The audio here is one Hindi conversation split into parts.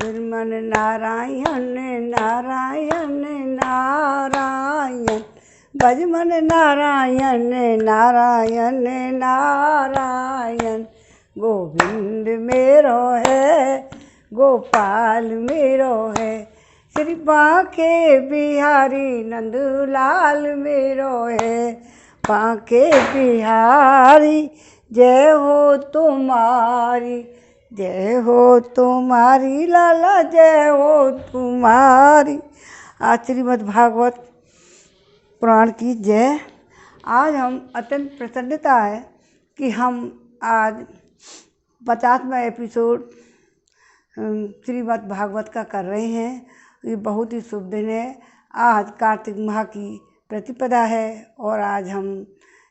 श्रीमन नारायण नारायण नारायण, भजमन नारायण नारायण नारायण। गोविंद मेरो है गोपाल मेरो है, श्री बांके बिहारी नंदलाल मेरो है। बांके बिहारी जय हो तुम्हारी, जय हो तुम्हारी लाला जय हो तुम्हारी। आज श्रीमद् भागवत पुराण की जय। आज हम अत्यंत प्रसन्नता है कि हम आज 50वां एपिसोड श्रीमद् भागवत का कर रहे हैं। ये बहुत ही शुभ दिन है। आज कार्तिक माह की प्रतिपदा है और आज हम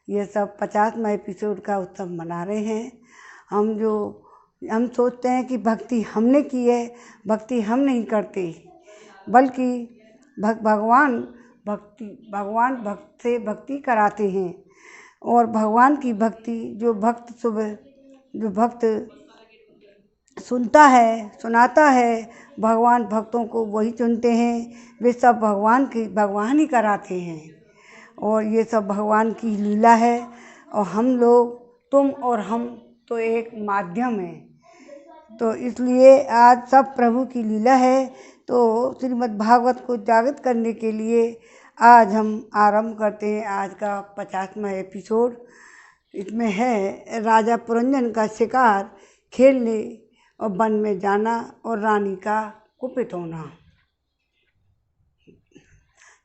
ये सब 50वां एपिसोड का उत्सव मना रहे हैं। हम सोचते हैं कि भक्ति हमने की है, भक्ति हम नहीं करते, बल्कि भगवान भक्त से भक्ति कराते हैं। और भगवान की भक्ति जो भक्त सुनता है सुनाता है, भगवान भक्तों को वही चुनते हैं। वे सब भगवान ही कराते हैं और ये सब भगवान की लीला है। और हम लोग, तुम और हम तो एक माध्यम है। तो इसलिए आज सब प्रभु की लीला है। तो श्रीमद् भागवत को जागृत करने के लिए आज हम आरंभ करते हैं आज का 50वां एपिसोड। इसमें है राजा पुरंजन का शिकार खेलने और वन में जाना और रानी का कुपित होना।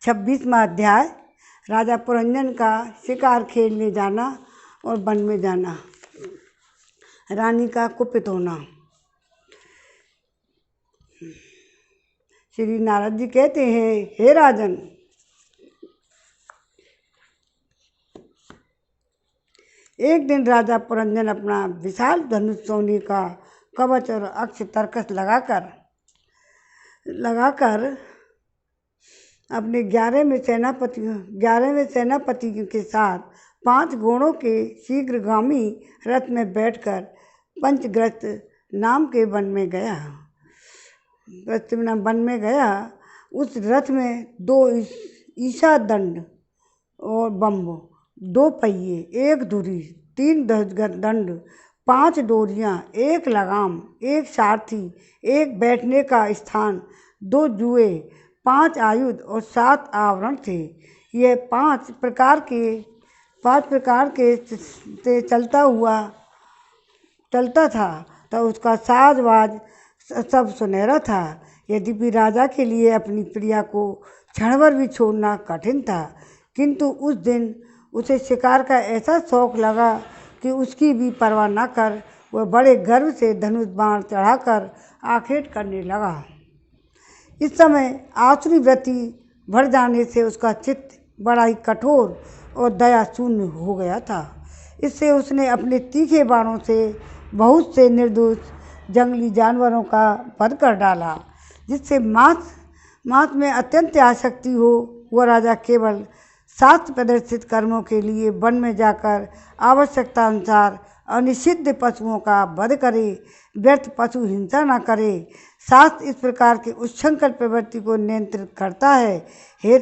26वां अध्याय, राजा पुरंजन का शिकार खेलने जाना और वन में जाना, रानी का कुपित होना। श्री नारद जी कहते हैं, हे राजन, एक दिन राजा पुरंजन अपना विशाल धनुष सोने का कवच और अक्ष तरकस लगाकर अपने 11वें सेनापति के साथ 5 घोड़ों के शीघ्रगामी रथ में बैठकर पंचग्रस्त नाम के वन में गया। उस रथ में 2 ईशा दंड और बम्ब, 2 पहिए, 1 धुरी, 3 दंड, 5 डोरियां, 1 लगाम, 1 सारथी, 1 बैठने का स्थान, 2 जुए, 5 आयुध और 7 आवरण थे। ये 5 प्रकार के से चलता था। तो उसका साजवाज सब सुनहरा था। यद्यपि राजा के लिए अपनी प्रिया को क्षणभर भी छोड़ना कठिन था, किंतु उस दिन उसे शिकार का ऐसा शौक लगा कि उसकी भी परवाह न कर वह बड़े गर्व से धनुष बाण चढ़ाकर आखेट करने लगा। इस समय आसुरी वृत्ति भर जाने से उसका चित्त बड़ा ही कठोर और दया शून्य हो गया था। इससे उसने अपने तीखे बाणों से बहुत से निर्दोष जंगली जानवरों का वध कर डाला। जिससे मांस में अत्यंत आसक्ति हो, वह राजा केवल शास्त्र प्रदर्शित कर्मों के लिए वन में जाकर आवश्यकता अनुसार अनिषिद्ध पशुओं का वध करे, व्यर्थ पशु हिंसा न करे। शास्त्र इस प्रकार के उच्छृंखल प्रवृत्ति को नियंत्रित करता है। हे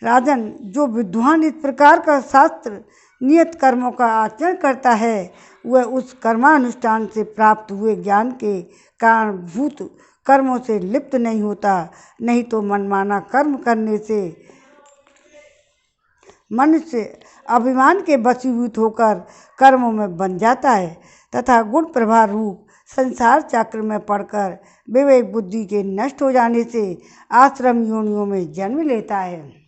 राजन, जो विद्वान इस प्रकार का शास्त्र नियत कर्मों का आचरण करता है, वह उस कर्मानुष्ठान से प्राप्त हुए ज्ञान के कारणभूत कर्मों से लिप्त नहीं होता। नहीं तो मनमाना कर्म करने से मनुष्य अभिमान के वशीभूत होकर कर्मों में बन जाता है तथा गुण प्रभाव रूप संसार चक्र में पड़कर विवेक बुद्धि के नष्ट हो जाने से आश्रम योनियों में जन्म लेता है।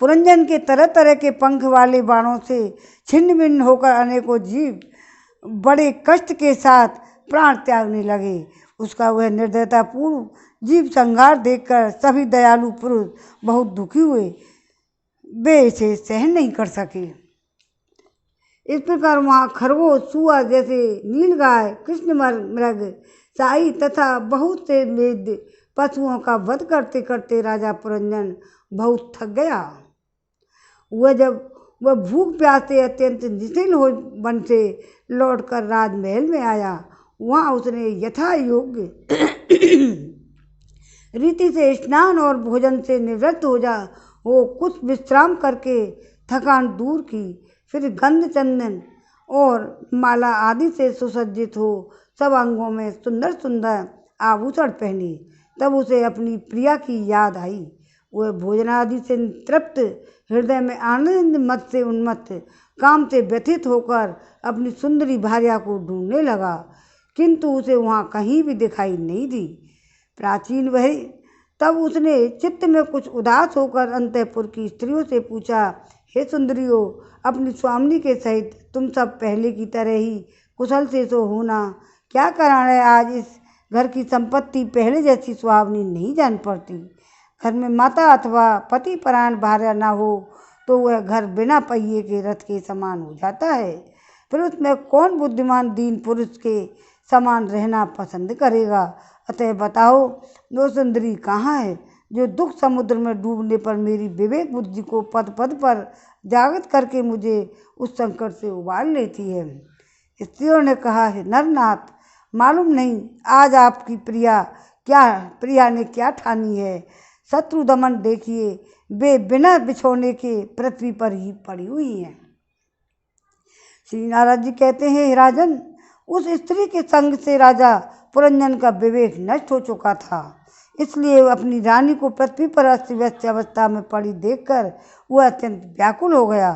पुरंजन के तरह तरह के पंख वाले बाणों से छिन्न भिन्न होकर अनेकों जीव बड़े कष्ट के साथ प्राण त्यागने लगे। उसका वह निर्दयतापूर्ण जीव संहार देखकर सभी दयालु पुरुष बहुत दुखी हुए। वे इसे सहन नहीं कर सके। इस प्रकार वहाँ खरगोश, सुआ जैसे नीलगाय, कृष्ण मृग, साई तथा बहुत से वेद पशुओं का वध करते करते राजा पुरंजन बहुत थक गया। वह भूख प्यास से अत्यंत निश्चिल हो वन से लौटकर राजमहल में आया वहाँ उसने यथा योग्य रीति से स्नान और भोजन से निवृत्त हो कुछ विश्राम करके थकान दूर की। फिर गंध चंदन और माला आदि से सुसज्जित हो सब अंगों में सुंदर सुंदर आभूषण पहने। तब उसे अपनी प्रिया की याद आई। वह भोजन आदि से तृप्त, हृदय में आनंद मत से उन्मत्त, काम से व्यथित होकर अपनी सुंदरी भार्या को ढूंढने लगा, किंतु उसे वहाँ कहीं भी दिखाई नहीं दी। प्राचीन वह तब उसने चित्त में कुछ उदास होकर अंतःपुर की स्त्रियों से पूछा, हे सुंदरियों, अपनी स्वामिनी के सहित तुम सब पहले की तरह ही कुशल से सो होना। क्या कारण है आज इस घर की संपत्ति पहले जैसी सुहावनी नहीं जान पड़ती। घर में माता अथवा पति परायण भार्या ना हो तो वह घर बिना पहिए के रथ के समान हो जाता है। फिर उसमें कौन बुद्धिमान दीन पुरुष के समान रहना पसंद करेगा। अतः बताओ वो सुंदरी कहाँ है जो दुख समुद्र में डूबने पर मेरी विवेक बुद्धि को पद पद पर जागृत करके मुझे उस संकट से उबार लेती है। स्त्रियों ने कहा, है नरनाथ, मालूम नहीं आज आपकी प्रिया ने क्या ठानी है। शत्रु दमन देखिए, वे बिना बिछोने के पृथ्वी पर ही पड़ी हुई हैं। श्री नारद जी कहते हैं, हे राजन, उस स्त्री के संग से राजा पुरंजन का विवेक नष्ट हो चुका था, इसलिए अपनी रानी को पृथ्वी पर अस्त व्यस्त अवस्था में पड़ी देखकर वह अत्यंत व्याकुल हो गया।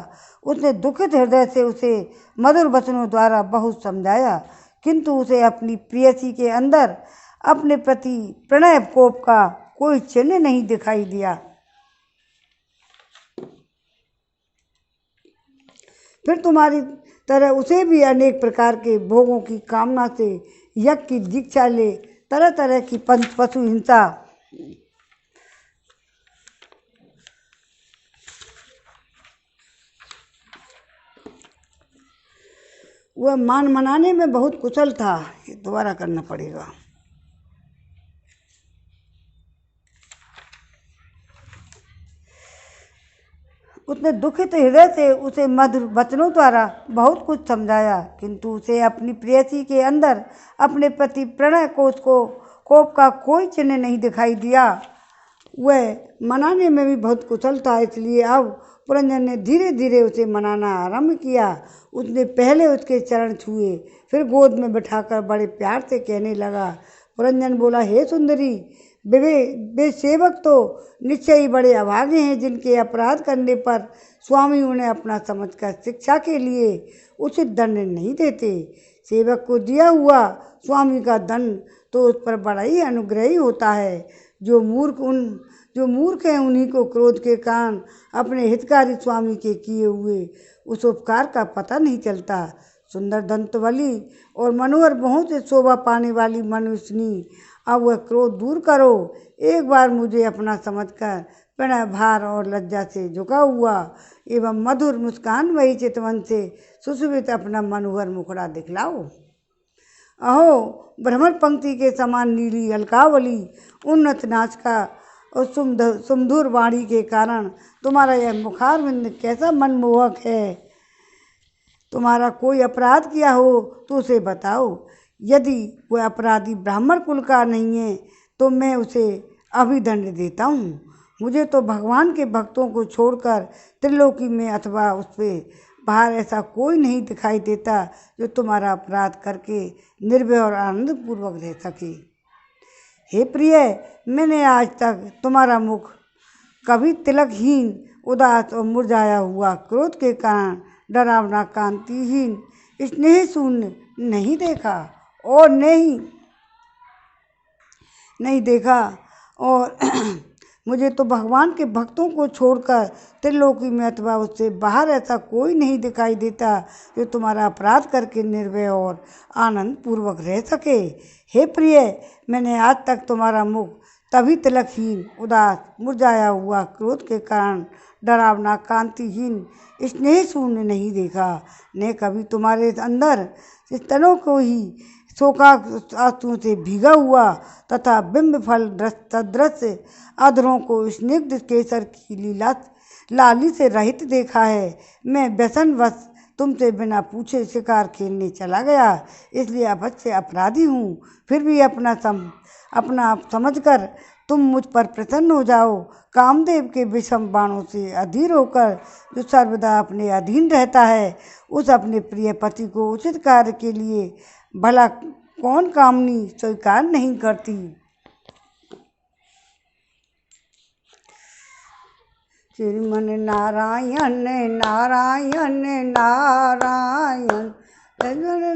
उसने दुखित हृदय से उसे मधुर वचनों द्वारा बहुत समझाया, किंतु उसे अपनी प्रेयसी के अंदर अपने प्रति प्रणय कोप का कोई चिन्ह नहीं दिखाई दिया। फिर तुम्हारी तरह उसे भी अनेक प्रकार के भोगों की कामना से यज्ञ की दीक्षा ले तरह तरह की पशु हिंसा वह मान मनाने में बहुत कुशल था। ये दोबारा करना पड़ेगा। उसने दुखित हृदय से उसे मधुर वचनों द्वारा बहुत कुछ समझाया, किंतु उसे अपनी प्रेयसी के अंदर अपने प्रति प्रणय कोप का कोई चिन्ह नहीं दिखाई दिया। वह मनाने में भी बहुत कुशल था, इसलिए अब पुरंजन ने धीरे धीरे उसे मनाना आरंभ किया। उसने पहले उसके चरण छुए, फिर गोद में बिठाकर बड़े प्यार से कहने लगा। पुरंजन बोला, हे सुंदरी, वे सेवक तो निश्चय ही बड़े अभागे हैं जिनके अपराध करने पर स्वामी उन्हें अपना समझकर शिक्षा के लिए उचित दंड नहीं देते। सेवक को दिया हुआ स्वामी का दंड तो उस पर बड़ा ही अनुग्रही होता है। जो मूर्ख हैं उन्हीं को क्रोध के कारण अपने हितकारी स्वामी के किए हुए उस उपकार का पता नहीं चलता। सुंदर दंतवली और मनोहर बहुत से शोभा पाने वाली मनुष्यनी, अब वह क्रोध दूर करो। एक बार मुझे अपना समझकर प्रणय भार और लज्जा से झुका हुआ एवं मधुर मुस्कान वही चितवन से सुशोभित अपना मनोहर मुखड़ा दिखलाओ। अहो, भ्रमर पंक्ति के समान नीली अलकावली, उन्नत नाचिका और सुमधुर वाणी के कारण तुम्हारा यह मुखारविंद कैसा मनमोहक है। तुम्हारा कोई अपराध किया हो तो उसे बताओ। यदि वह अपराधी ब्राह्मण कुल का नहीं है तो मैं उसे अभिदंड देता हूँ। मुझे तो भगवान के भक्तों को छोड़कर त्रिलोकी में अथवा उससे बाहर ऐसा कोई नहीं दिखाई देता जो तुम्हारा अपराध करके निर्भय और आनंदपूर्वक रह सके। हे प्रिय, मैंने आज तक तुम्हारा मुख कभी तिलकहीन, उदास और मुरझाया हुआ, क्रोध के कारण डरावना, कांतिहीन, स्नेह शून्य नहीं देखा और नहीं देखा और मुझे तो भगवान के भक्तों को छोड़कर त्रिलोकी में अथवा उससे बाहर ऐसा कोई नहीं दिखाई देता जो तुम्हारा अपराध करके निर्भय और आनंद पूर्वक रह सके। हे प्रिय, मैंने आज तक तुम्हारा मुख तभी तिलकहीन, उदास, मुरझाया हुआ, क्रोध के कारण डरावना, कांतिहीन, स्नेह शून्य नहीं देखा। ने कभी तुम्हारे अंदर स्तनों को ही शोकाश्रुओं से भीगा हुआ तथा बिंब फल सदृश अधरों को स्निग्ध केसर की लाली से रहित देखा है। मैं व्यसनवश तुमसे बिना पूछे शिकार खेलने चला गया, इसलिए अवश्य अपराधी हूँ। फिर भी अपना आप समझकर तुम मुझ पर प्रसन्न हो जाओ। कामदेव के विषम बाणों से अधीर होकर जो सर्वदा अपने अधीन रहता है, उस अपने प्रिय पति को उचित कार्य के लिए भला कौन कामनी स्वीकार नहीं करती। श्रीमन नारायण नारायण नारायण,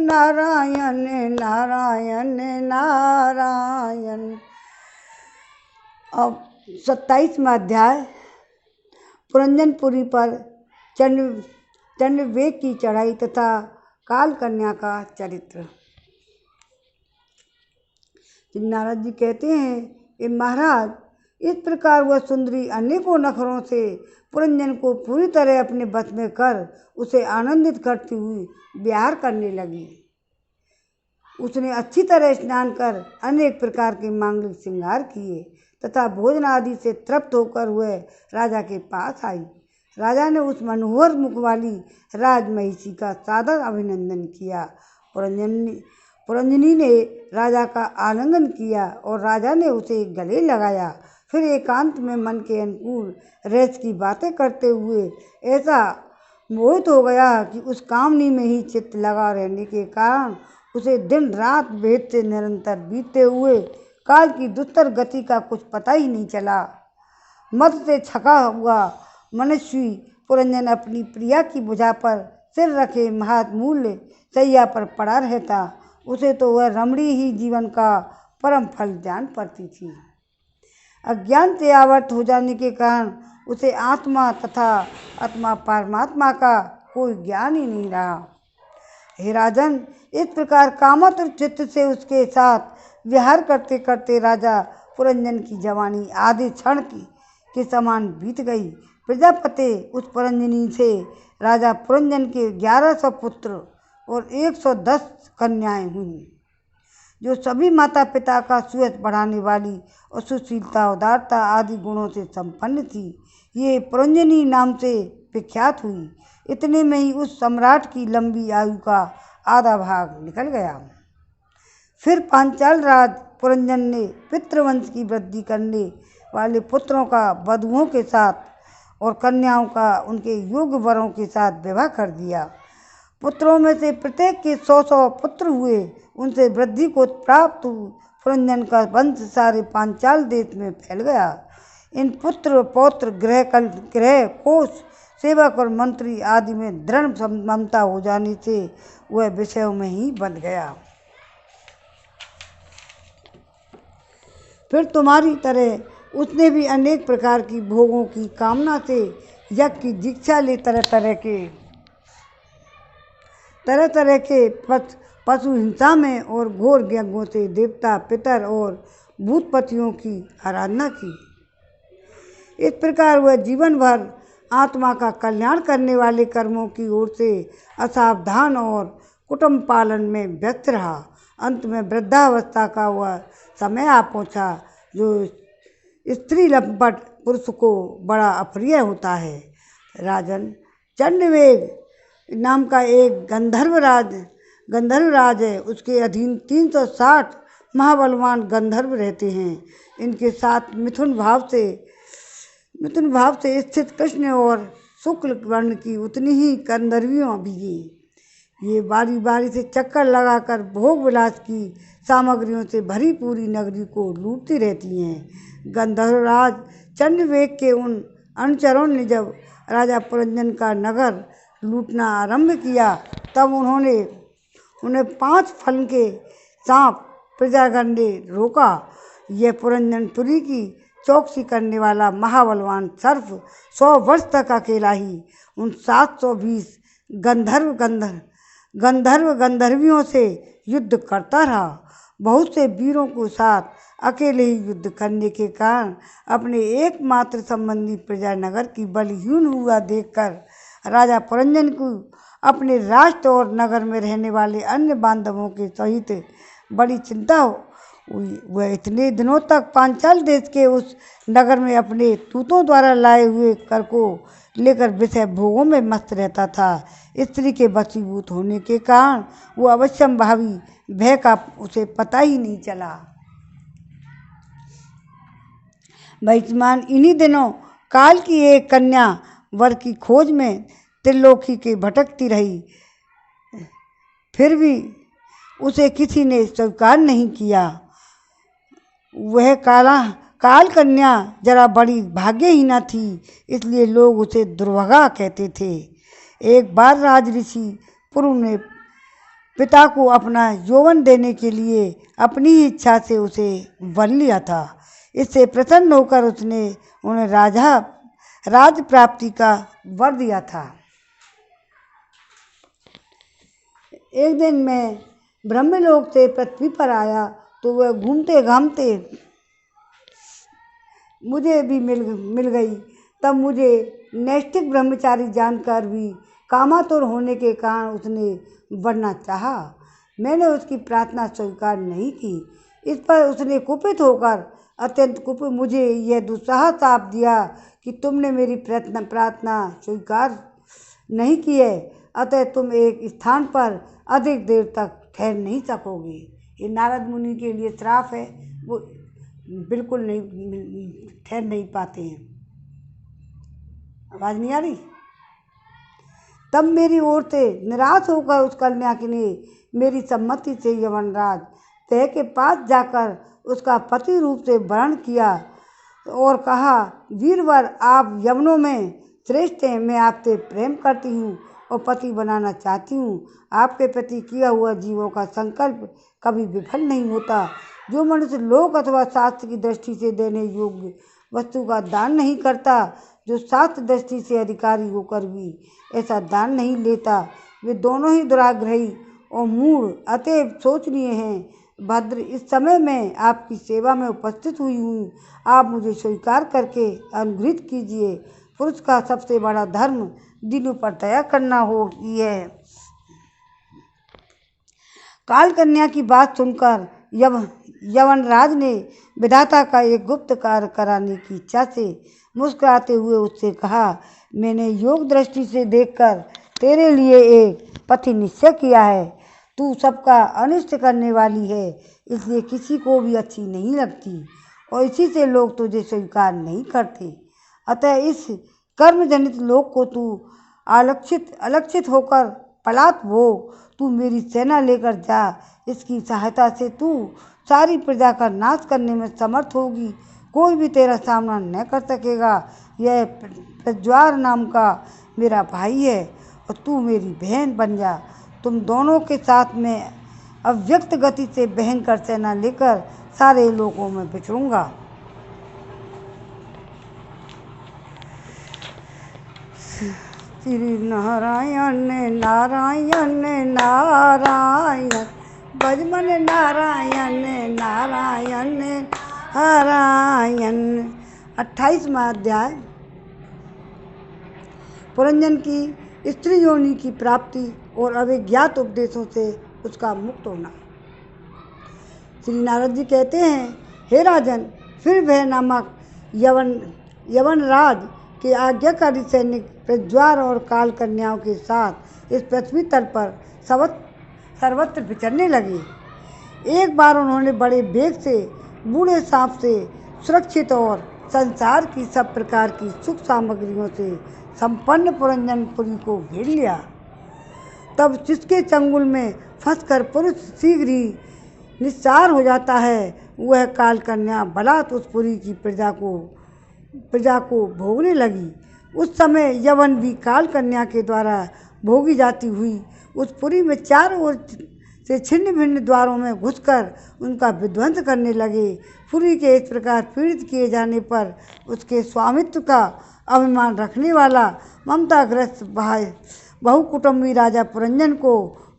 नारायण नारायण नारायण। अब 27वां अध्याय पुरंजनपुरी पर चंडवेग की चढ़ाई तथा काल कन्या का चरित्र। नारद जी कहते हैं, ये महाराज, इस प्रकार वह सुंदरी अनेकों नखरों से पुरंजन को पूरी तरह अपने बस में कर उसे आनंदित करती हुई विहार करने लगी। उसने अच्छी तरह स्नान कर अनेक प्रकार के मांगलिक श्रृंगार किए तथा भोजन आदि से तृप्त होकर वह राजा के पास आई। राजा ने उस मनोहर मुख वाली राजमहिषी का सादर अभिनंदन किया। पुरंजनी ने राजा का आलिंगन किया और राजा ने उसे गले लगाया। फिर एकांत में मन के अनुकूल रस की बातें करते हुए ऐसा मोहित हो गया कि उस कामनी में ही चित्त लगा रहने के कारण उसे दिन रात भेद से निरंतर बीतते हुए काल की दुस्तर गति का कुछ पता ही नहीं चला। मद से छका हुआ मनुष्य पुरंजन अपनी प्रिया की भुजा पर सिर रखे महामूल्य सैया पर पड़ा रहता। उसे तो वह रमणी ही जीवन का परम फल जान पड़ती थी। अज्ञान से आवृत हो जाने के कारण उसे आत्मा तथा आत्मा परमात्मा का कोई ज्ञान ही नहीं रहा। हे राजन, इस प्रकार कामातुर चित्त से उसके साथ विहार करते करते राजा पुरंजन की जवानी आधे क्षण के समान बीत गई। प्रजापति उस पुरंजनी से राजा पुरंजन के 1100 पुत्र और 110 कन्याएं हुईं, जो सभी माता पिता का सुयश बढ़ाने वाली और सुशीलता उदारता आदि गुणों से संपन्न थी। ये पुरंजनी नाम से विख्यात हुई। इतने में ही उस सम्राट की लंबी आयु का आधा भाग निकल गया। फिर पांचाल राज पुरंजन ने पितृवंश की वृद्धि करने वाले पुत्रों का वधुओं के साथ और कन्याओं का उनके योग्य वरों के साथ विवाह कर दिया। पुत्रों में से प्रत्येक के 100 पुत्र हुए। उनसे वृद्धि को प्राप्त पुरंजन का वंश सारे पांचाल देश में फैल गया। इन पुत्र पौत्र गृह कोष सेवक और मंत्री आदि में दृढ़ ममता हो जाने से वह विषयों में ही बंध गया। फिर तुम्हारी तरह उसने भी अनेक प्रकार की भोगों की कामना से यज्ञ की दीक्षा ले तरह तरह के पशु हिंसा में और घोर यज्ञों से देवता पितर और भूतपतियों की आराधना की। इस प्रकार वह जीवन भर आत्मा का कल्याण करने वाले कर्मों की ओर से असावधान और कुटुंब पालन में व्यस्त रहा। अंत में वृद्धावस्था का वह समय आ पहुँचा जो स्त्री लंपट पुरुष को बड़ा अप्रिय होता है। राजन, चंडवेग नाम का एक गंधर्व राज है। उसके अधीन 360 महाबलवान गंधर्व रहते हैं। इनके साथ मिथुन भाव से स्थित कृष्ण और शुक्ल वर्ण की उतनी ही गंधर्वियों भी हैं। ये बारी बारी से चक्कर लगाकर भोग विलास की सामग्रियों से भरी पूरी नगरी को लूटती रहती हैं। गंधर्वराज चंडवेग के उन अनुचरों ने जब राजा पुरंजन का नगर लूटना आरंभ किया, तब उन्हें 5 फल के सांप प्रजागण ने रोका। यह पुरंजनपुरी की चौकसी करने वाला महाबलवान सर्प 100 वर्ष तक अकेला ही उन 720 गंधर्वियों से युद्ध करता रहा। बहुत से वीरों को साथ अकेले ही युद्ध करने के कारण अपने एकमात्र संबंधी प्रजानगर की बलहीन हुआ देखकर राजा पुरंजन को अपने राष्ट्र और नगर में रहने वाले अन्य बांधवों के सहित बड़ी चिंता वह इतने दिनों तक पांचाल देश के उस नगर में अपने दूतों द्वारा लाए हुए कर को लेकर विषय भोगों में मस्त रहता था। स्त्री के वशीभूत होने के कारण वो अवश्यम भावी भय का उसे पता ही नहीं चला। वर्तमान इन्हीं दिनों काल की एक कन्या वर की खोज में त्रिलोकी के भटकती रही, फिर भी उसे किसी ने स्वीकार नहीं किया। वह काल कन्या जरा बड़ी भाग्यहीना थी, इसलिए लोग उसे दुर्भागा कहते थे। एक बार राज ऋषि पुरु ने पिता को अपना यौवन देने के लिए अपनी ही इच्छा से उसे वर लिया था। इससे प्रसन्न होकर उसने उन्हें राज प्राप्ति का वर दिया था। एक दिन मैं ब्रह्मलोक से पृथ्वी पर आया तो वह घूमते घामते मुझे भी मिल गई। तब मुझे नैष्ठिक ब्रह्मचारी जानकर भी कामातुर होने के कारण उसने वरना चाहा। मैंने उसकी प्रार्थना स्वीकार नहीं की। इस पर उसने कुपित होकर अत्यंत कुपित मुझे यह दुस्साहस साप दिया कि तुमने मेरी प्रार्थना स्वीकार नहीं की है, अतः तुम एक स्थान पर अधिक देर तक ठहर नहीं सकोगे। ये नारद मुनि के लिए श्राप है, वो बिल्कुल नहीं ठहर नहीं पाते हैं। आवाज़ नहीं आ रही? तब मेरी ओर से निराश होकर उस कन्या ने मेरी सम्मति से यवनराज तय के पास जाकर उसका पति रूप से वर्ण किया और कहा, वीरवर, आप यवनों में श्रेष्ठ हैं। मैं आपसे प्रेम करती हूँ और पति बनाना चाहती हूँ। आपके प्रति किया हुआ जीवों का संकल्प कभी विफल नहीं होता। जो मनुष्य लोक अथवा शास्त्र की दृष्टि से देने योग्य वस्तु का दान नहीं करता, जो शास्त्र दृष्टि से अधिकारी होकर भी ऐसा दान नहीं लेता, वे दोनों ही दुराग्रही और मूढ़ अतएव सोचनीय हैं। भद्र, इस समय मैं आपकी सेवा में उपस्थित हुई हूँ, आप मुझे स्वीकार करके अनुग्रहित कीजिए। पुरुष का सबसे बड़ा धर्म दिनों पर दया करना हो ही है। काल कन्या की बात सुनकर यवनराज ने विधाता का एक गुप्त कार्य कराने की इच्छा से मुस्कुराते हुए उससे कहा, मैंने योग दृष्टि से देखकर तेरे लिए एक पति निश्चय किया है। तू सबका अनिष्ट करने वाली है, इसलिए किसी को भी अच्छी नहीं लगती और इसी से लोग तुझे स्वीकार नहीं करते। अतः इस कर्मजनित लोक को तू अलक्षित होकर पलात भोग। तू मेरी सेना लेकर जा, इसकी सहायता से तू सारी प्रजा का नाश करने में समर्थ होगी। कोई भी तेरा सामना न कर सकेगा। यह प्रज्वार नाम का मेरा भाई है और तू मेरी बहन बन जा। तुम दोनों के साथ में अव्यक्त गति से भयंकर सेना लेकर सारे लोकों में विचरूंगा। श्री नारायण नारायण नारायण, भजमन नारायण नारायण नारायण। 28वां अध्याय। पुरंजन की स्त्री योनि की प्राप्ति और अभिज्ञात उपदेशों से उसका मुक्त होना। श्री नारद जी कहते हैं, हे राजन, फिर वह नामक यवनराज के आज्ञाकारी सैनिक प्रज्वार और काल कन्याओं के साथ इस पृथ्वी तल पर सर्वत्र विचरने लगे। एक बार उन्होंने बड़े वेग से बूढ़े सांप से सुरक्षित और संसार की सब प्रकार की सुख सामग्रियों से संपन्न पुरंजनपुरी को घेर लिया। तब जिसके चंगुल में फंसकर पुरुष शीघ्र ही निस्सार हो जाता है, वह काल कन्या बलात् उस पुरी की प्रजा को भोगने लगी। उस समय यवन भी काल कन्या के द्वारा भोगी जाती हुई उस पुरी में चारों ओर से छिन्न भिन्न द्वारों में घुसकर उनका विध्वंस करने लगे। पुरी के इस प्रकार पीड़ित किए जाने पर उसके स्वामित्व का अभिमान रखने वाला ममताग्रस्त बहुकुटुंबी राजा पुरंजन को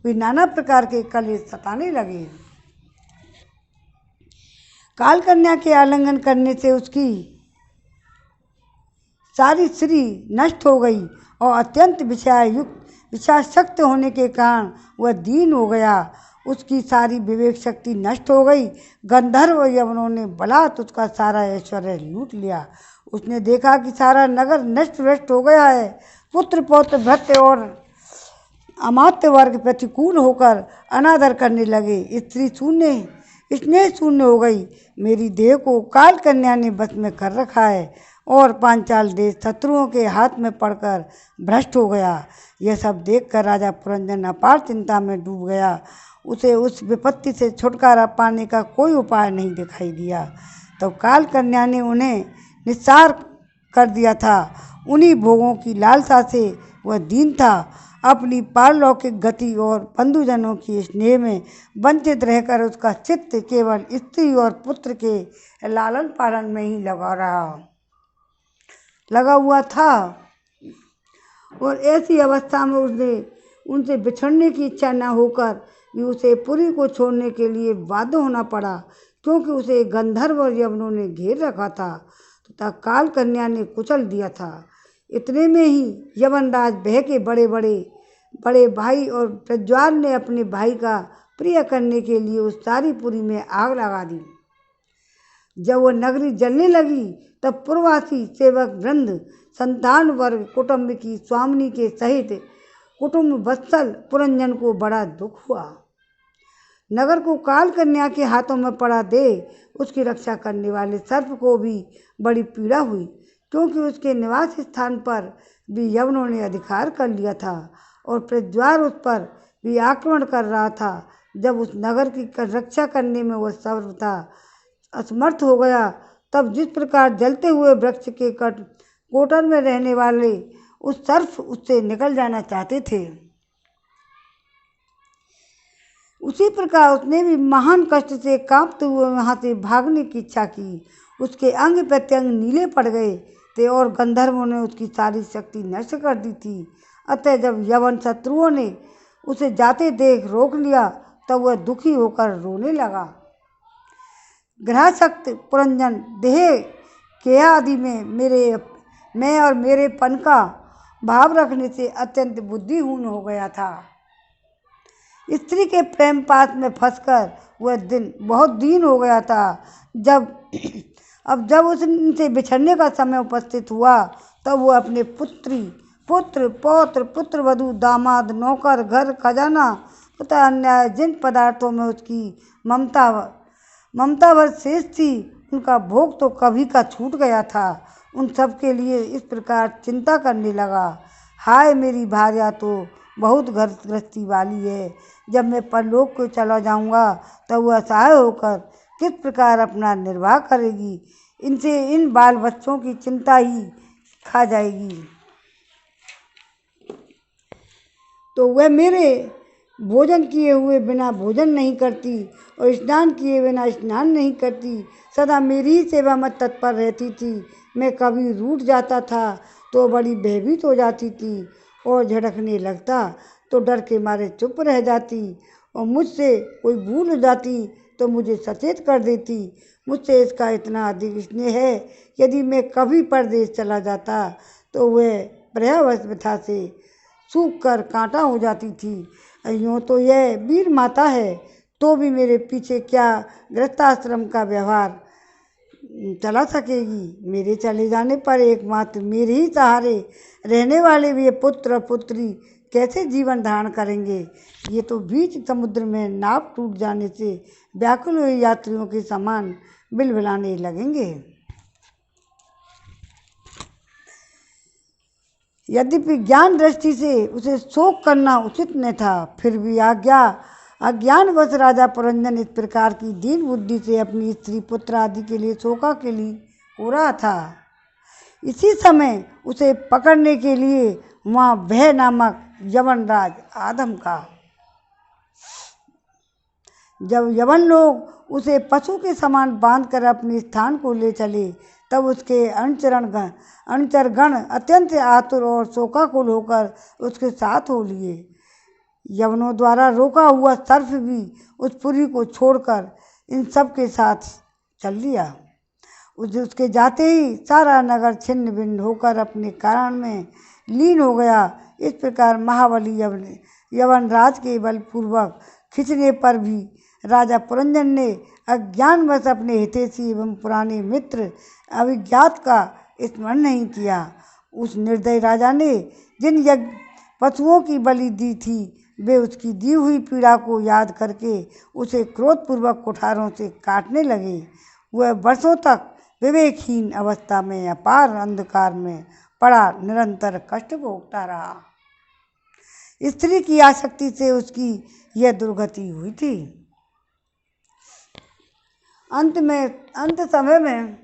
भी नाना प्रकार के कलेश सताने लगे। काल कन्या के आलिंगन करने से उसकी सारी स्त्री नष्ट हो गई और अत्यंत विषयाशक्त होने के कारण वह दीन हो गया उसकी सारी विवेक शक्ति नष्ट हो गई। गंधर्व यवनों ने बलात् उसका सारा ऐश्वर्य लूट लिया। उसने देखा कि सारा नगर नष्ट भ्रष्ट हो गया है। पुत्र पौत्र भृत्य और अमात्य वर्ग प्रतिकूल होकर अनादर करने लगे। स्त्री शून्य स्नेह शून्य हो गई। मेरी देह को काल कन्या ने बस में कर रखा है और पांचाल देश शत्रुओं के हाथ में पड़कर भ्रष्ट हो गया। यह सब देखकर राजा पुरंजन अपार चिंता में डूब गया। उसे उस विपत्ति से छुटकारा पाने का कोई उपाय नहीं दिखाई दिया। तो काल कन्या ने उन्हें निस्सार कर दिया था। उन्हीं भोगों की लालसा से वह दीन था। अपनी पारलौकिक गति और बंधुजनों की स्नेह में वंचित रहकर उसका चित्त केवल स्त्री और पुत्र के लालन पालन में ही लगा हुआ था। और ऐसी अवस्था में उसने उनसे बिछड़ने की इच्छा न होकर भी उसे पुरी को छोड़ने के लिए बाध्य होना पड़ा, क्योंकि उसे गंधर्व और यवनों ने घेर रखा था तथा काल कन्या ने कुचल दिया था। इतने में ही यवनराज भय के बड़े भाई और प्रज्वाल ने अपने भाई का प्रिय करने के लिए उस सारी पुरी में आग लगा दी। जब वह नगरी जलने लगी तब पूर्ववासी सेवक वृंद, संतान वर्ग, कुटुंब की स्वामिनी के सहित कुटुंब वत्सल पुरंजन को बड़ा दुख हुआ। नगर को काल कन्या के हाथों में पड़ा दे उसकी रक्षा करने वाले सर्प को भी बड़ी पीड़ा हुई, क्योंकि उसके निवास स्थान पर भी यवनों ने अधिकार कर लिया था और प्रज्वाल उस पर भी आक्रमण कर रहा था। जब उस नगर की रक्षा करने में वह सर्वथा असमर्थ हो गया, तब जिस प्रकार जलते हुए वृक्ष के कोटर में रहने वाले उस सर्प उससे निकल जाना चाहते थे, उसी प्रकार उसने भी महान कष्ट से कांपते हुए वहाँ से भागने की इच्छा की। उसके अंग प्रत्यंग नीले पड़ गए थे और गंधर्वों ने उसकी सारी शक्ति नष्ट कर दी थी। अतः जब यवन शत्रुओं ने उसे जाते देख रोक लिया, तब वह दुखी होकर रोने लगा। ग्रहासक्त पुरंजन देह के आदि में मैं और मेरे पन का भाव रखने से अत्यंत बुद्धिहीन हो गया था। स्त्री के प्रेम पास में फंसकर वह दिन बहुत दीन हो गया था। जब उससे बिछड़ने का समय उपस्थित हुआ, तब वह अपने पुत्र पौत्र पुत्रवधू दामाद नौकर घर खजाना तथा अन्य जिन पदार्थों में उसकी ममतावर शेष थी, उनका भोग तो कभी का छूट गया था। उन सब के लिए इस प्रकार चिंता करने लगा, हाय मेरी भार्या तो बहुत घर गृहस्थी वाली है। जब मैं परलोक को चला जाऊंगा तब वह असहाय होकर किस प्रकार अपना निर्वाह करेगी। इन बाल बच्चों की चिंता ही खा जाएगी। तो वह मेरे भोजन किए हुए बिना भोजन नहीं करती और स्नान किए बिना स्नान नहीं करती, सदा मेरी ही सेवा में तत्पर रहती थी। मैं कभी रूठ जाता था तो बड़ी भयभीत हो जाती थी और झड़कने लगता तो डर के मारे चुप रह जाती, और मुझसे कोई भूल हो जाती तो मुझे सचेत कर देती। मुझसे इसका इतना अधिक स्नेह है, यदि मैं कभी परदेश चला जाता तो वह पर्यावश व्यथा से सूख कर कांटा हो जाती थी। यूँ तो यह वीर माता है, तो भी मेरे पीछे क्या गृहस्थाश्रम का व्यवहार चला सकेगी। मेरे चले जाने पर एकमात्र मेरे ही सहारे रहने वाले भी पुत्र और पुत्री कैसे जीवन धारण करेंगे। ये तो बीच समुद्र में नाव टूट जाने से व्याकुल हुए यात्रियों के समान बिलबिलाने लगेंगे। यद्यपि ज्ञान दृष्टि से उसे शोक करना उचित न था, फिर भी अज्ञानवश राजा पुरंजन इस प्रकार की दीन बुद्धि से अपनी स्त्री पुत्र आदि के लिए शोकाकुल हो रहा था। इसी समय उसे पकड़ने के लिए वहाँ भय नामक यवनराज आधमका। जब यवन लोग उसे पशु के समान बांधकर अपने स्थान को ले चले, तब उसके अनुचरगण अत्यंत आतुर और शोकाकुल होकर उसके साथ हो लिए। यवनों द्वारा रोका हुआ सर्प भी उस पुरी को छोड़कर इन सब के साथ चल लिया। उसके जाते ही सारा नगर छिन्न भिन्न होकर अपने कारण में लीन हो गया। इस प्रकार महाबली यवनराज के बलपूर्वक खिंचने पर भी राजा पुरंजन ने अज्ञानवश अपने हितैषी एवं पुराने मित्र अभिज्ञात का स्मरण नहीं किया। उस निर्दयी राजा ने जिन यज्ञ पशुओं की बलि दी थी, वे उसकी दी हुई पीड़ा को याद करके उसे क्रोधपूर्वक कुठारों से काटने लगे। वह वर्षों तक विवेकहीन अवस्था में अपार अंधकार में पड़ा निरंतर कष्ट भोगता रहा। स्त्री की आसक्ति से उसकी यह दुर्गति हुई थी। अंत समय में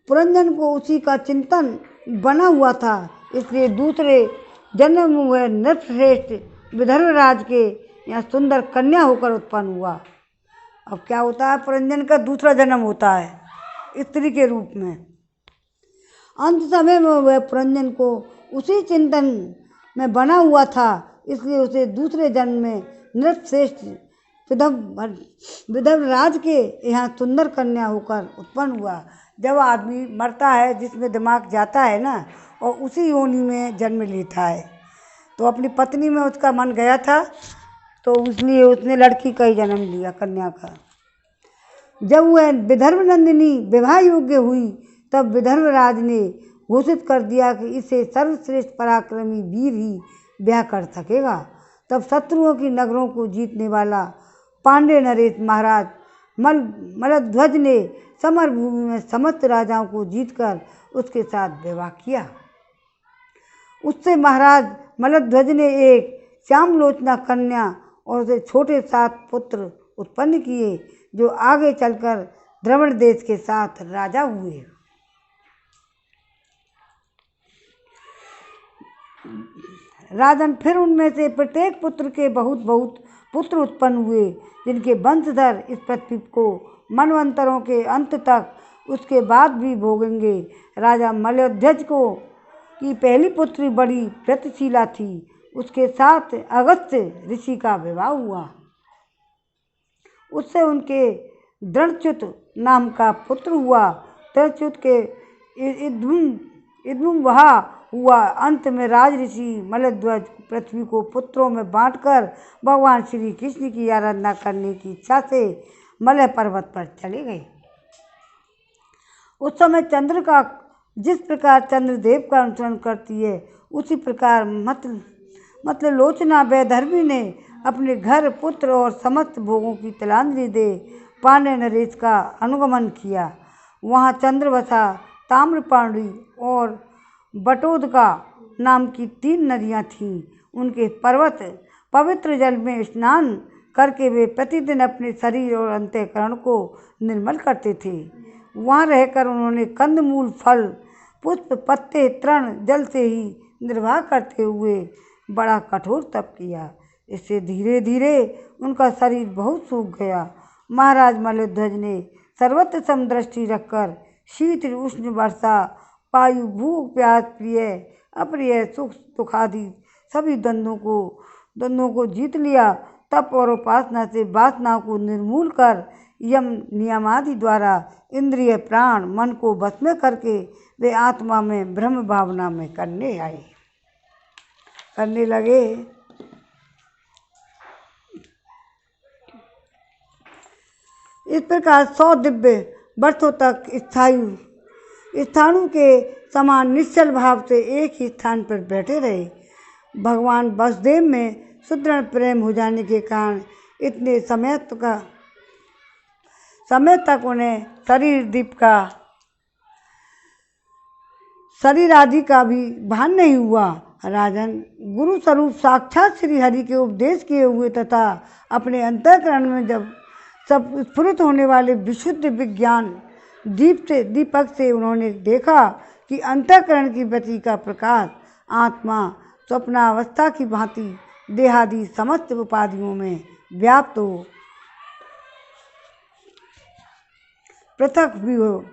पुरंजन को उसी का चिंतन बना हुआ था, इसलिए दूसरे जन्म में वह नृपश्रेष्ठ विदर्भराज के यहाँ सुंदर कन्या होकर उत्पन्न हुआ। अब क्या होता है, पुरंजन का दूसरा जन्म होता है स्त्री के रूप में। अंत समय में वह पुरंजन को उसी चिंतन में बना हुआ था, इसलिए उसे दूसरे जन्म में नृपश्रेष्ठ विदर्भराज के यहाँ सुंदर कन्या होकर उत्पन्न हुआ। जब आदमी मरता है, जिसमें दिमाग जाता है ना, और उसी योनि में जन्म लेता है, तो अपनी पत्नी में उसका मन गया था, तो इसलिए उसने लड़की का ही जन्म लिया, कन्या का। जब वह विदर्भ नंदिनी विवाह योग्य हुई, तब विदर्भराज ने घोषित कर दिया कि इसे सर्वश्रेष्ठ पराक्रमी वीर ही ब्याह कर सकेगा। तब शत्रुओं की नगरों को जीतने वाला पांडे नरेश महाराज मलध्वज ने समर भूमि में समस्त राजाओं को जीतकर उसके साथ विवाह किया। उससे महाराज मलध्वज ने एक श्यामलोचना कन्या और उसे छोटे 7 पुत्र उत्पन्न किए, जो आगे चलकर द्रविड़ देश के साथ राजा हुए। राजन फिर उनमें से प्रत्येक पुत्र के बहुत बहुत पुत्र उत्पन्न हुए, जिनके वंशधर इस पृथ्वी को मनवंतरों के अंत तक उसके बाद भी भोगेंगे। राजा मलध्वज को की पहली पुत्री बड़ी प्रगतिशीला थी, उसके साथ अगस्त्य ऋषि का विवाह हुआ। उससे उनके दृढ़च्युत नाम का पुत्र हुआ। दृढ़च्युत के इद्मुवहा हुआ। अंत में राज ऋषि मलध्वज पृथ्वी को पुत्रों में बांटकर भगवान श्री कृष्ण की आराधना करने की इच्छा से मलय पर्वत पर चले गए। उस समय चंद्र का जिस प्रकार चंद्रदेव का अनुसरण करती है, उसी प्रकार मतलोचना वैदर्भी ने अपने घर, पुत्र और समस्त भोगों की तिलांजलि दे पांड्य नरेश का अनुगमन किया। वहाँ चंद्रवसा, ताम्रपाणी और बटोदका नाम की 3 नदियाँ थीं। उनके पर्वत पवित्र जल में स्नान करके वे प्रतिदिन अपने शरीर और अंतःकरण को निर्मल करते थे। वहाँ रहकर उन्होंने कंदमूल, फल, पुष्प, पत्ते, तृण, जल से ही निर्वाह करते हुए बड़ा कठोर तप किया। इससे धीरे धीरे उनका शरीर बहुत सूख गया। महाराज मलध्वज ने सर्वत्र समदृष्टि रखकर शीत, उष्ण, वर्षा, वायु, भूख, प्यास, प्रिय, अप्रिय, सुख, दुखादि सभी द्वंद्वों को जीत लिया। तप और उपासना से वासनाओं को निर्मूल कर यम नियमादि द्वारा इंद्रिय, प्राण, मन को बस में करके वे आत्मा में ब्रह्म भावना में करने लगे। इस प्रकार 100 दिव्य वर्षों तक स्थाणु के समान निश्चल भाव से एक ही स्थान पर बैठे रहे। भगवान वसुदेव में सुदृढ़ प्रेम हो जाने के कारण इतने समय तक उन्हें शरीर आदि का भी भान नहीं हुआ। राजन, गुरु स्वरूप साक्षात श्री हरि के उपदेश किए हुए तथा अपने अंतःकरण में जब सब स्फुरित होने वाले विशुद्ध विज्ञान दीपक से उन्होंने देखा कि अंतःकरण की गति का प्रकाश आत्मा स्वप्नावस्था की भांति देहादि समस्त उपाधियों में व्याप्त हो, पृथक भी हो,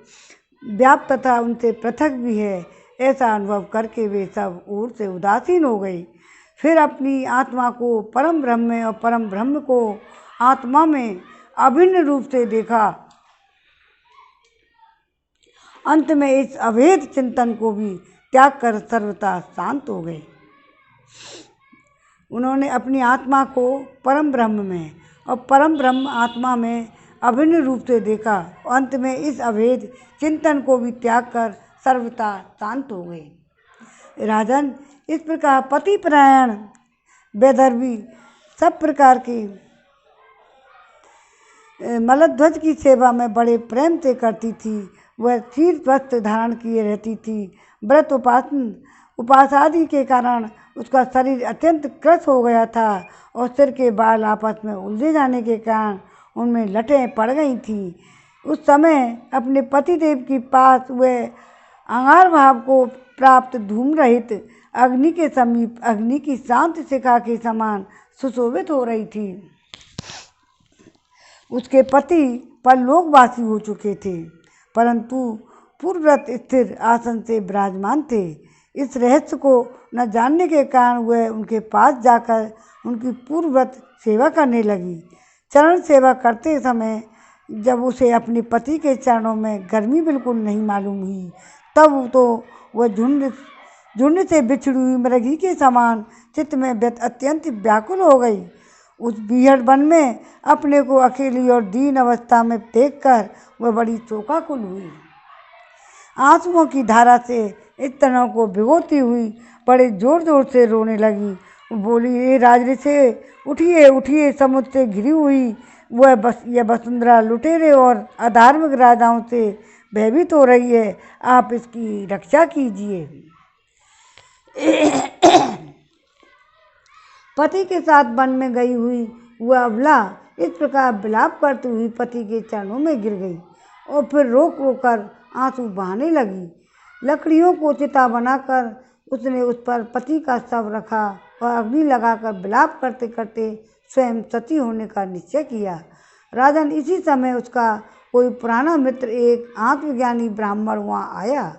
व्याप्त तथा उनसे पृथक भी है, ऐसा अनुभव करके वे सब ओर से उदासीन हो गए। फिर अपनी आत्मा को परम ब्रह्म में और परम ब्रह्म को आत्मा में अभिन्न रूप से देखा। अंत में इस अभेद चिंतन को भी त्याग कर सर्वथा शांत हो गए। उन्होंने अपनी आत्मा को परम ब्रह्म में और परम ब्रह्म आत्मा में अभिन्न रूप से देखा और अंत में इस अभेद चिंतन को भी त्याग कर सर्वथा शांत हो गए। राजन, इस प्रकार पतिपरायण वैदर्भी सब प्रकार की मलध्वज की सेवा में बड़े प्रेम से करती थी। वह शीत वस्त्र धारण किए रहती थी। व्रत उपासादि के कारण उसका शरीर अत्यंत क्रश हो गया था और सिर के बाल आपस में उलझे जाने के कारण उनमें लटें पड़ गई थीं। उस समय अपने पतिदेव के पास वह अंगार भाव को प्राप्त धूम रहित अग्नि के समीप अग्नि की शांत शिखा के समान सुशोभित हो रही थी। उसके पति परलोकवासी हो चुके थे, परंतु पूर्वव्रत स्थिर आसन से विराजमान थे। इस रहस्य को न जानने के कारण वह उनके पास जाकर उनकी पूर्वव्रत सेवा करने लगी। चरण सेवा करते समय जब उसे अपने पति के चरणों में गर्मी बिल्कुल नहीं मालूम हुई, तब तो वह झुंड से बिछड़ी हुई मृगी के समान चित्त में अत्यंत व्याकुल हो गई। उस बीहड़ वन में अपने को अकेली और दीन अवस्था में देखकर वह बड़ी शोकाकुल हुई। आंसुओं की धारा से इस तनाव को भिगोती हुई बड़े जोर जोर से रोने लगी। बोली, ये राजऋषि, उठिए उठिए, समुद्र से घिरी हुई यह वसुंधरा लुटेरे और अधार्मिक राजाओं से भयभीत हो रही है। आप इसकी रक्षा कीजिए। पति के साथ वन में गई हुई वह अबला इस प्रकार विलाप करती हुई पति के चरणों में गिर गई और फिर रोक रोक कर आंसू बहाने लगी। लकड़ियों को चिता बनाकर उसने उस पर पति का शव रखा और अग्नि लगाकर विलाप करते करते स्वयं सती होने का निश्चय किया। राजन, इसी समय उसका कोई पुराना मित्र एक आत्मज्ञानी ब्राह्मण वहाँ आया।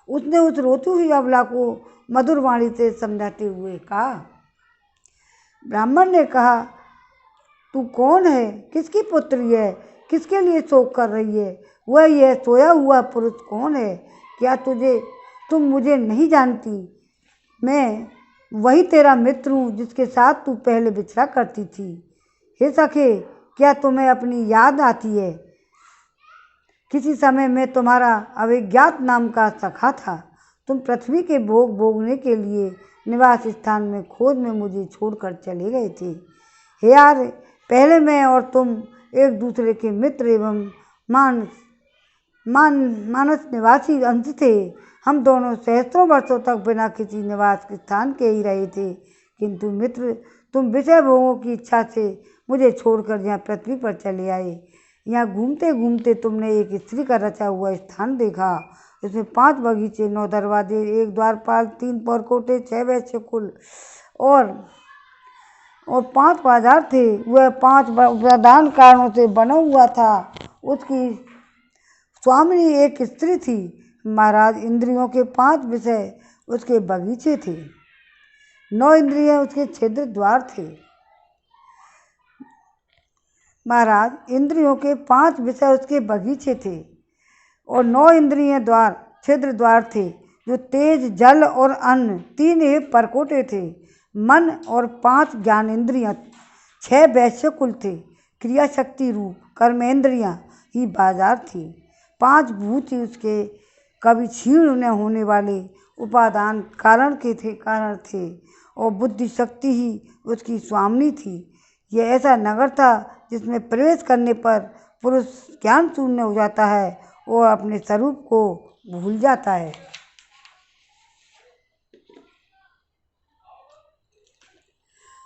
उसने उस रोती हुई अबला को मधुर वाणी से समझाते हुए कहा। ब्राह्मण ने कहा, तू कौन है? किसकी पुत्री है? किसके लिए शोक कर रही है? वह यह सोया हुआ पुरुष कौन है? क्या तुम मुझे नहीं जानती? मैं वही तेरा मित्र हूँ जिसके साथ तू पहले विचरा करती थी। हे सखे, क्या तुम्हें अपनी याद आती है? किसी समय मैं तुम्हारा अभिज्ञात नाम का सखा था। तुम पृथ्वी के भोग भोगने के लिए निवास स्थान में खोज में मुझे छोड़कर चले गए थे। हे यार, पहले मैं और तुम एक दूसरे के मित्र एवं मानस निवासी अंश थे। हम दोनों सहस्त्रों वर्षों तक बिना किसी निवास स्थान के ही रहे थे, किंतु मित्र, तुम विषय भोगों की इच्छा से मुझे छोड़कर यहाँ पृथ्वी पर चले आए। यहाँ घूमते घूमते तुमने एक स्त्री का रचा हुआ स्थान देखा। उसमें 5 बगीचे, 9 दरवाजे, 1 द्वारपाल, 3 परकोटे, 6 वैश्य कुल और 5 बाजार थे। वह 5 प्रधान कारणों से बना हुआ था। उसकी स्वामिनी एक स्त्री थी। महाराज, इंद्रियों के 5 विषय उसके बगीचे थे। 9 इंद्रियां उसके छिद्र द्वार थे। महाराज, इंद्रियों के 5 विषय उसके बगीचे थे और 9 इंद्रिय द्वार छिद्र द्वार थे, जो तेज, जल और अन्न, 3 ही परकोटे थे। मन और 5 ज्ञानेंद्रियां, 6 वैश्य कुल थे। क्रिया शक्ति रूप कर्मेंद्रियां ही बाजार थी। 5 भूत ही उसके कभी क्षीण न होने वाले उपादान कारण थे और बुद्धि शक्ति ही उसकी स्वामिनी थी। यह ऐसा नगर था जिसमें प्रवेश करने पर पुरुष ज्ञान शून्य हो जाता है और अपने स्वरूप को भूल जाता है।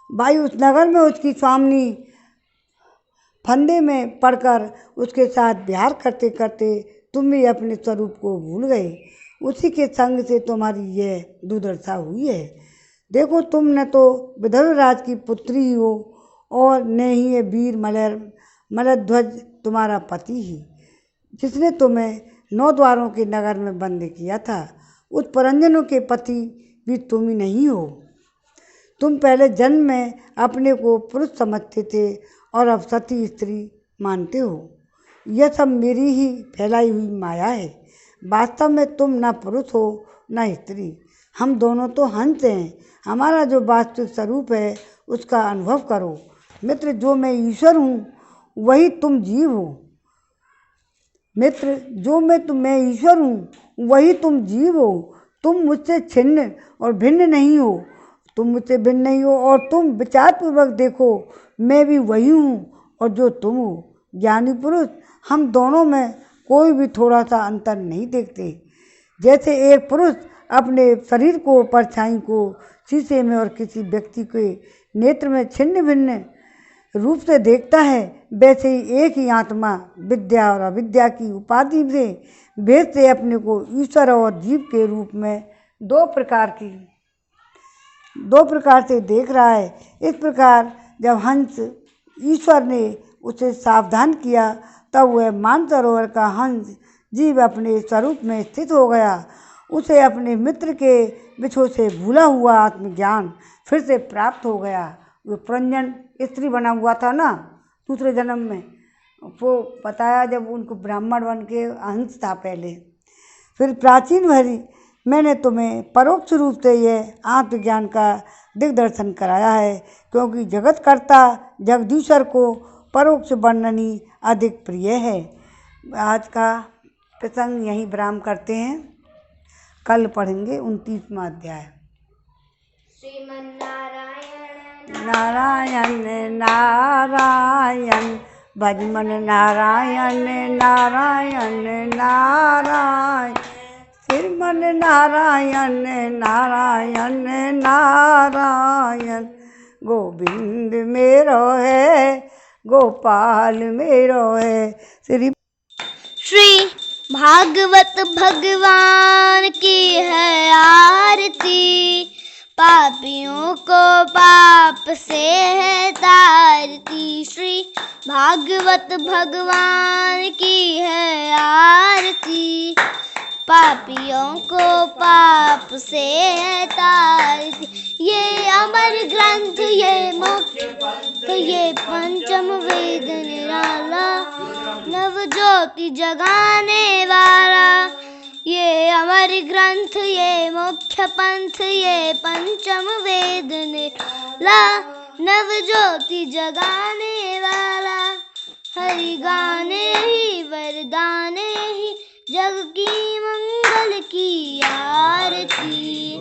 भाई, उस नगर में उसकी स्वामिनी फंदे में पड़कर उसके साथ विहार करते करते तुम भी अपने स्वरूप को भूल गए। उसी के संग से तुम्हारी यह दुर्दशा हुई है। देखो, तुम न तो विदर्भ राज की पुत्री ही हो और न ही ये वीर मलध्वज तुम्हारा पति ही, जिसने तुम्हें 9 द्वारों के नगर में बंद किया था। उस परंजनों के पति भी तुम ही नहीं हो। तुम पहले जन्म में अपने को पुरुष समझते थे और अब सती स्त्री मानते हो। यह सब मेरी ही फैलाई हुई माया है। वास्तव में तुम न पुरुष हो न स्त्री। हम दोनों तो हंस हैं। हमारा जो वास्तविक स्वरूप है उसका अनुभव करो। मित्र, जो मैं ईश्वर हूँ वही तुम जीव हो। मित्र, जो मैं ईश्वर हूँ वही तुम जीव हो। तुम मुझसे छिन्न और भिन्न नहीं हो। तुम मुझसे भिन्न नहीं हो और तुम विचारपूर्वक देखो, मैं भी वही हूँ और जो तुम हो। ज्ञानी पुरुष हम दोनों में कोई भी थोड़ा सा अंतर नहीं देखते। जैसे एक पुरुष अपने शरीर को, परछाई को शीशे में और किसी व्यक्ति के नेत्र में छिन्न भिन्न रूप से देखता है, वैसे ही एक ही आत्मा विद्या और अविद्या की उपाधि से भेद से अपने को ईश्वर और जीव के रूप में दो प्रकार से देख रहा है। इस प्रकार जब हंस ईश्वर ने उसे सावधान किया तब वह मानसरोवर का हंस जीव अपने स्वरूप में स्थित हो गया। उसे अपने मित्र के बिछो से भूला हुआ आत्मज्ञान फिर से प्राप्त हो गया। वो पुरंजन स्त्री बना हुआ था ना दूसरे जन्म में, वो बताया जब उनको ब्राह्मण बन के हंस था पहले। फिर प्राचीन भरी मैंने तुम्हें परोक्ष रूप से यह आत्मज्ञान का दिग्दर्शन कराया है, क्योंकि जगतकर्ता जगदीश्वर को परोक्ष वर्णनी अधिक प्रिय है। आज का प्रसंग यहीं विराम करते हैं। कल पढ़ेंगे 29वां अध्याय। नारायण नारायण भजमन नारायण नारायण नारायण श्रीमन नारायण नारायण नारायण गोविंद मेरो है गोपाल मेरो है। श्री भागवत भगवान की है आरती, पापियों को पाप से है तारती। श्री भागवत भगवान की है आरती, पापियों को पाप से है तारती। ये अमर ग्रंथ, ये मोक्ष, ये पंचम वेद निराला, नव ज्योति जगाने वाला। ये अमर ग्रंथ, ये मुख्य पंथ, ये पंचम वेद निराला, नव ज्योति जगाने वाला। हरि गाने ही वरदाने ही, जग की मंगल की आरती।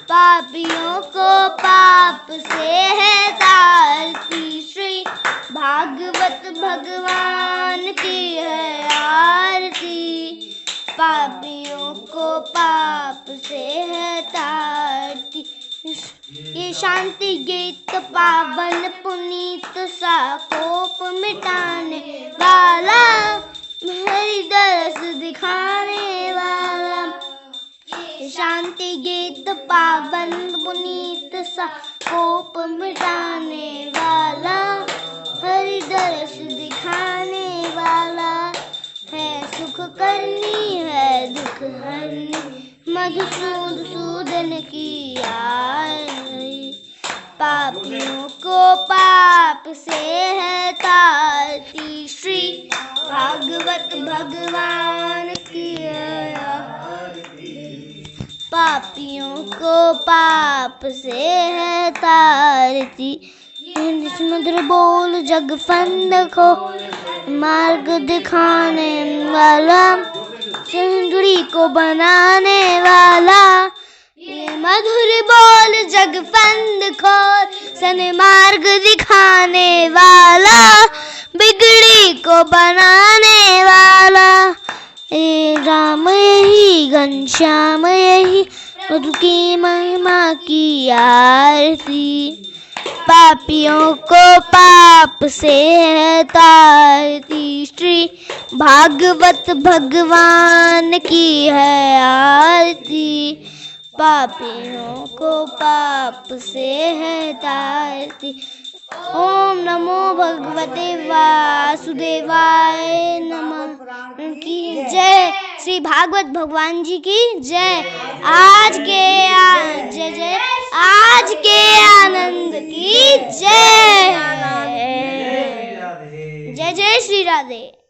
पापियों को पाप से है तारती, श्री भागवत भगवान की है आरती। पापियों को पाप से है तारती। ये शांति गीत पावन पुनीत सा कोप मिटाने वाला, हरि दरस दिखाने वाला। ये शांति गीत पावन पुनीत सा कोप मिटाने वाला, हरि दरस दिखाने वाला। है सुख करनी है दुख हरनी, मधुसूदन की आई। पापियों को पाप से है तारती, श्री भागवत भगवान की आरती। पापियों को पाप से है तारती। मधुर बोल जग फंद को मार्ग दिखाने वाला, सिंदूरी को बनाने वाला। ये मधुर बोल जग फंद खोर, सन्मार्ग दिखाने वाला, बिगड़ी को बनाने वाला। ये राम यही घनश्याम यही, मधु की महिमा की आरती। पापियों को पाप से है तारती, श्री भागवत भगवान की है आरती। पापियों को पाप से है तारती। ओम नमो भगवते वासुदेवाय नमः की जय। श्री भागवत भगवान जी की जय। आज के आनंद की जय। जय जय श्री राधे।